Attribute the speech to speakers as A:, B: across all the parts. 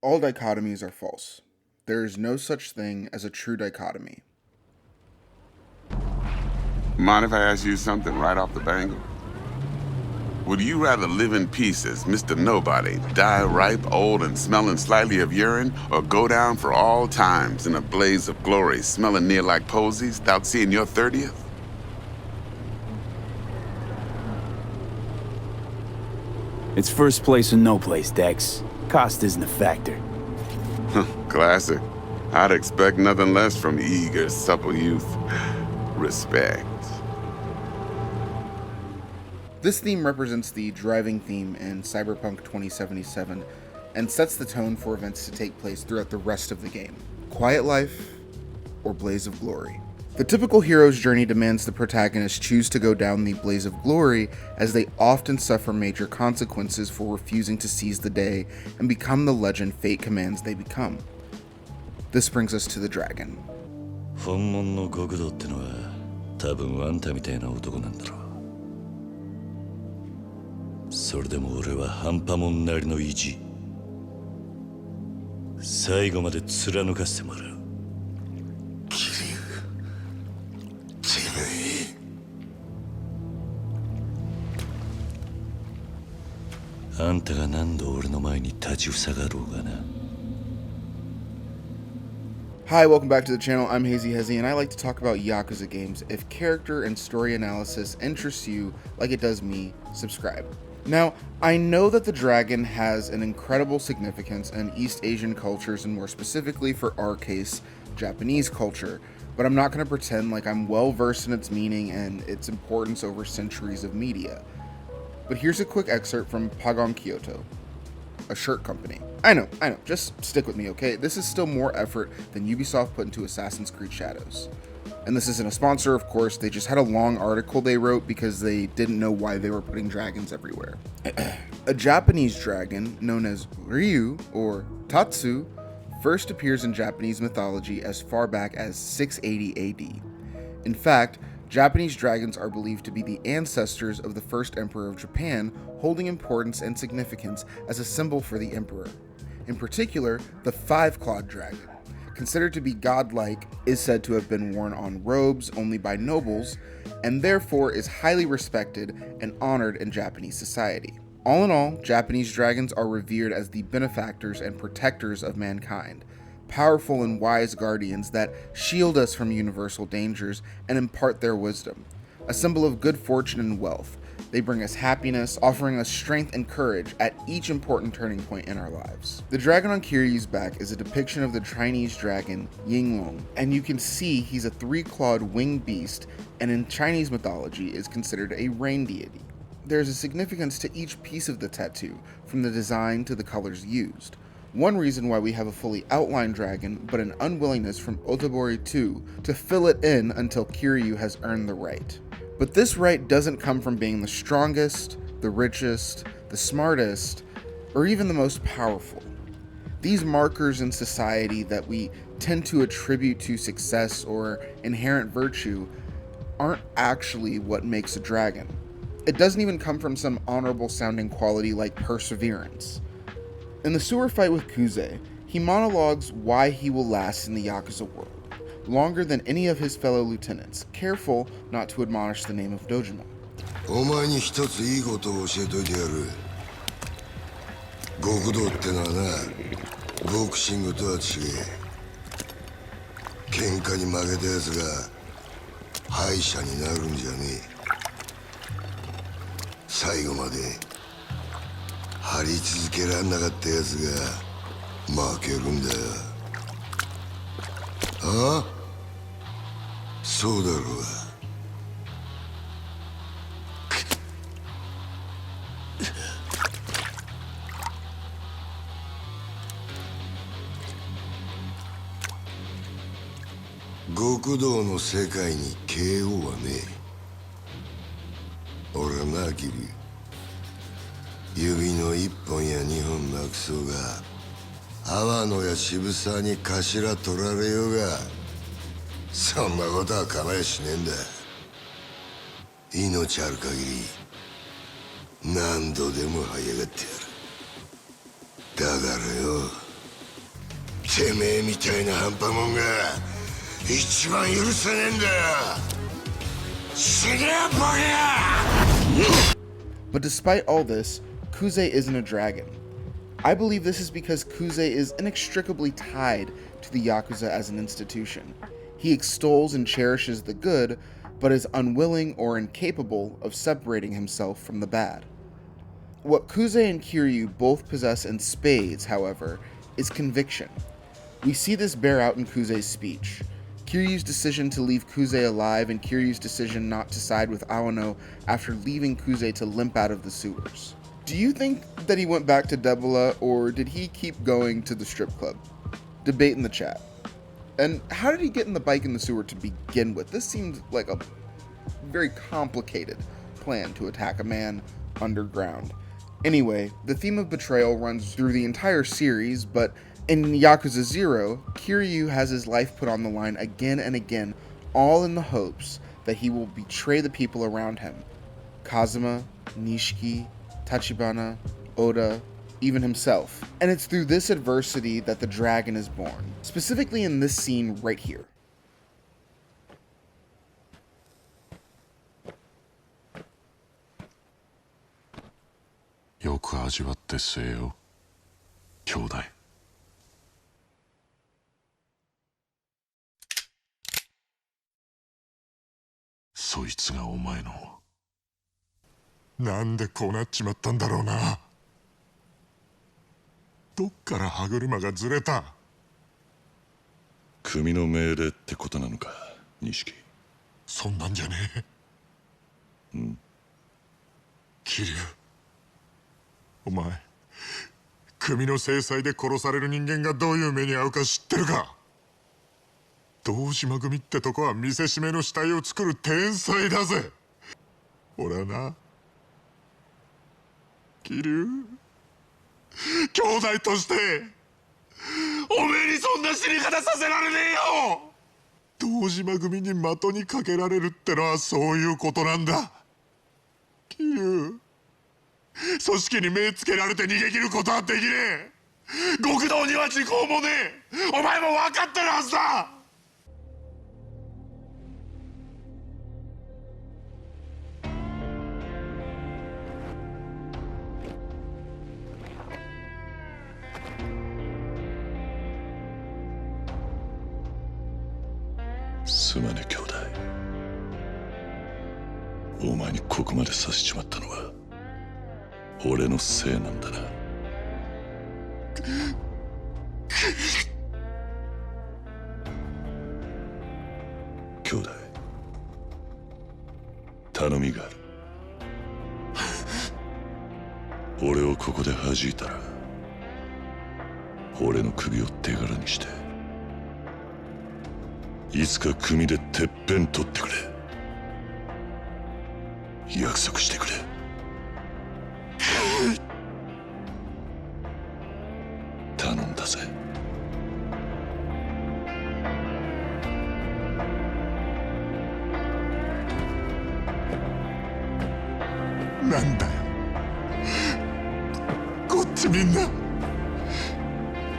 A: All dichotomies are false. There is no such thing as a true dichotomy.
B: Mind if I ask you something right off the bangle? Would you rather live in pieces, Mr. Nobody, die ripe, old, and smelling slightly of urine, or go down for all times in a blaze of glory, smelling near like posies, without seeing your 30th?
C: It's first place or no place, Dex. Cost isn't a factor.
B: Classic. I'd expect nothing less from eager, supple youth. Respect.
A: This theme represents the driving theme in Cyberpunk 2077 and sets the tone for events to take place throughout the rest of the game. Quiet life or blaze of glory. The typical hero's journey demands the protagonist choose to go down the blaze of glory, as they often suffer major consequences for refusing to seize the day and become the legend fate commands they become. This brings us to the dragon.
D: 本物の極道ってのは多分あんたみたいな男なんだろう。それでも俺は半端もんなりの意地最後まで貫かせてもらう。あんたが何度俺の前に立ちふさがろうがな。
A: Hi, welcome back to the channel. I'm Hazy Hezzy, and I like to talk about Yakuza games. If character and story analysis interests you like it does me, subscribe. Now, I know that the dragon has an incredible significance in East Asian cultures, and more specifically for our case, Japanese culture, but I'm not going to pretend like I'm well versed in its meaning and its importance over centuries of media. But here's a quick excerpt from Pagon Kyoto, a shirt company. I know, just stick with me, okay? This is still more effort than Ubisoft put into Assassin's Creed Shadows. And this isn't a sponsor, of course, they just had a long article they wrote because they didn't know why they were putting dragons everywhere. A Japanese dragon, known as Ryu or Tatsu, first appears in Japanese mythology as far back as 680 AD. In fact, Japanese dragons are believed to be the ancestors of the first emperor of Japan, holding importance and significance as a symbol for the emperor. In particular, the five-clawed dragon, considered to be godlike, is said to have been worn on robes only by nobles, and therefore is highly respected and honored in Japanese society. All in all, Japanese dragons are revered as the benefactors and protectors of mankind, powerful and wise guardians that shield us from universal dangers and impart their wisdom. A symbol of good fortune and wealth, they bring us happiness, offering us strength and courage at each important turning point in our lives. The dragon on Kiryu's back is a depiction of the Chinese dragon Yinglong, and you can see he's a three-clawed winged beast, and in Chinese mythology is considered a rain deity. There's a significance to each piece of the tattoo, from the design to the colors used. One reason why we have a fully outlined dragon, but an unwillingness from Otobori 2 to fill it in until Kiryu has earned the right. But this right doesn't come from being the strongest, the richest, the smartest, or even the most powerful. These markers in society that we tend to attribute to success or inherent virtue aren't actually what makes a dragon. It doesn't even come from some honorable sounding quality like perseverance. In the sewer fight with Kuze, he monologues why he will last in the Yakuza world, longer than any of his fellow lieutenants, careful not to admonish the name of Dojima.
E: お前に一ついいことを教えといてやる。極道ってのはな、ボクシングとは違え。喧嘩に負けたやつが敗者になるんじゃねえ。最後まで張り続けらんなかったやつが負けるんだよ。ああ？そうだろうが。極道の世界に KO はねえ。俺はな、キリュウ。指の一本や二本なくそうが、阿波野や渋沢に頭取られようが、そんなことは構えしねえんだ。命ある限り何度でも這い上がってやる。だからよ、てめえみたいな半端もんが一番許せねえんだよ。死ねえボケ！
A: But despite all this, Kuze isn't a dragon. I believe this is because Kuze is inextricably tied to the Yakuza as an institution. He extols and cherishes the good, but is unwilling or incapable of separating himself from the bad. What Kuze and Kiryu both possess in spades, however, is conviction. We see this bear out in Kuze's speech. Kiryu's decision to leave Kuze alive and Kiryu's decision not to side with Awano after leaving Kuze to limp out of the sewers. Do you think that he went back to Debula, or did he keep going to the strip club? Debate in the chat. And how did he get in the bike in the sewer to begin with? This seemed like a very complicated plan to attack a man underground. Anyway, the theme of betrayal runs through the entire series, but in Yakuza 0, Kiryu has his life put on the line again and again, all in the hopes that he will betray the people around him. Kazuma, Nishiki, Tachibana, Oda, even himself. And it's through this adversity that the dragon is born, specifically in this scene right here.
F: よく味わってせえよ、兄弟。そいつがお前の。なんでこうなっちまったんだろうな。どっから歯車がずれた。
D: 組の命令ってことなのか、錦。
F: そんなんじゃねえ。うん。桐生。お前、組の制裁で殺される人間がどういう目に遭うか知ってるか。堂島組ってとこは見せしめの死体を作る天才だぜ。俺はな、桐生、兄弟としておめえにそんな死に方させられねえよ。堂島組に的にかけられるってのはそういうことなんだ。桐生、組織に目つけられて逃げ切ることはできねえ。極道には時効もねえ。お前も分かってるはずだ。
D: すまねえ兄弟。お前にここまでさせちまったのは俺のせいなんだな。兄弟、頼みがある。俺をここで弾いたら俺の首を手柄にしていつか組でてっぺん取ってくれ。約束してくれ。頼んだぜ。
F: なんだよ、こっちみんな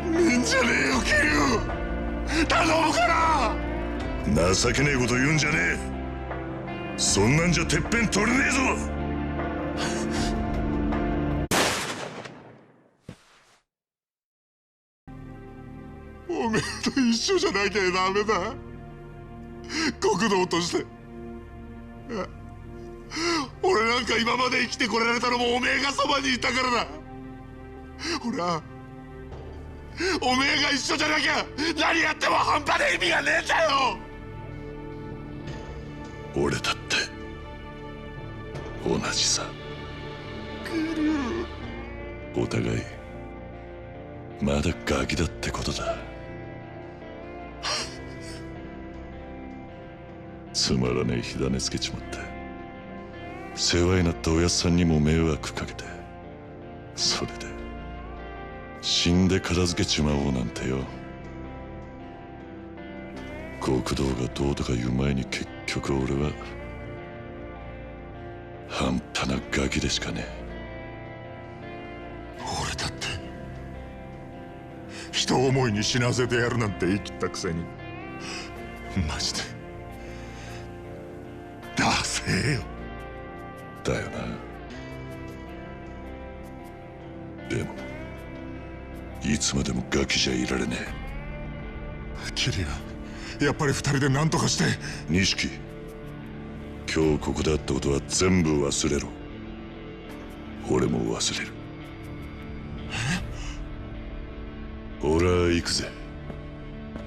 F: 見んじゃねえよ桐生。頼むから。
D: 情けねえこと言うんじゃねえ。そんなんじゃてっぺん取れねえぞ。
F: おめえと一緒じゃなきゃダメだ。極道として。俺なんか今まで生きてこられたのもおめえがそばにいたからだ。俺はおめえが一緒じゃなきゃ何やっても半端で意味がねえんだよ。
D: 俺だって同じさ。お互いまだガキだってことだ。つまらねえ火種つけちまって、世話になったおやっさんにも迷惑かけて、それで死んで片付けちまおうなんてよ。極道がどうとか言う前に結局俺は半端なガキでしかねえ。
F: 俺だって一一思いに死なせてやるなんて言い切ったくせにマジでダセえよ。
D: だよな。でもいつまでもガキじゃいられね
F: キリュウ、やっぱり二人で何とかして。
D: え。錦、今日ここであったことは全部忘れろ。俺も忘れる。俺は行くぜ。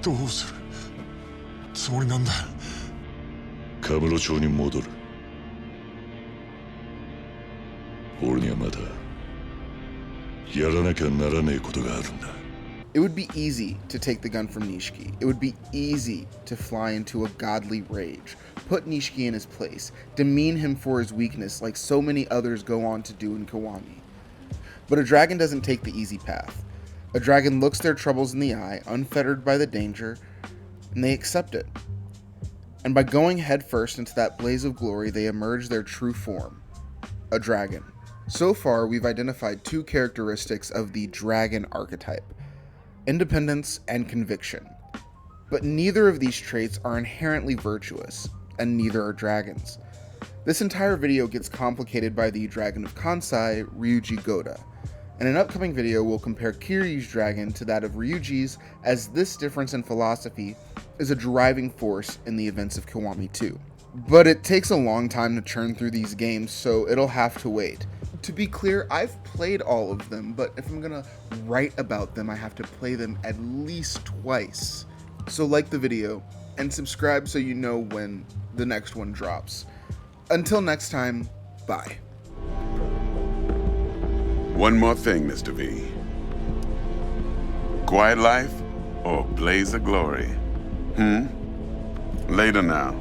F: どうするつもりなんだ。
D: カムロ町に戻る。俺にはまだやらなきゃならねえことがあるんだ。
A: It would be easy to take the gun from Nishiki. It would be easy to fly into a godly rage, put Nishiki in his place, demean him for his weakness like so many others go on to do in Kiwami. But a dragon doesn't take the easy path. A dragon looks their troubles in the eye, unfettered by the danger, and they accept it. And by going headfirst into that blaze of glory, they emerge their true form, a dragon. So far, we've identified two characteristics of the dragon archetype: independence and conviction. But neither of these traits are inherently virtuous, and neither are dragons. This entire video gets complicated by the dragon of Kansai, Ryuji Goda. In an upcoming video, we'll compare Kiryu's dragon to that of Ryuji's, as this difference in philosophy is a driving force in the events of Kiwami 2. But it takes a long time to churn through these games, so it'll have to wait. To be clear, I've played all of them, but if I'm gonna write about them, I have to play them at least twice. So like the video, and subscribe so you know when the next one drops. Until next time, bye.
B: One more thing, Mr. V. Quiet life or blaze of glory? Later now.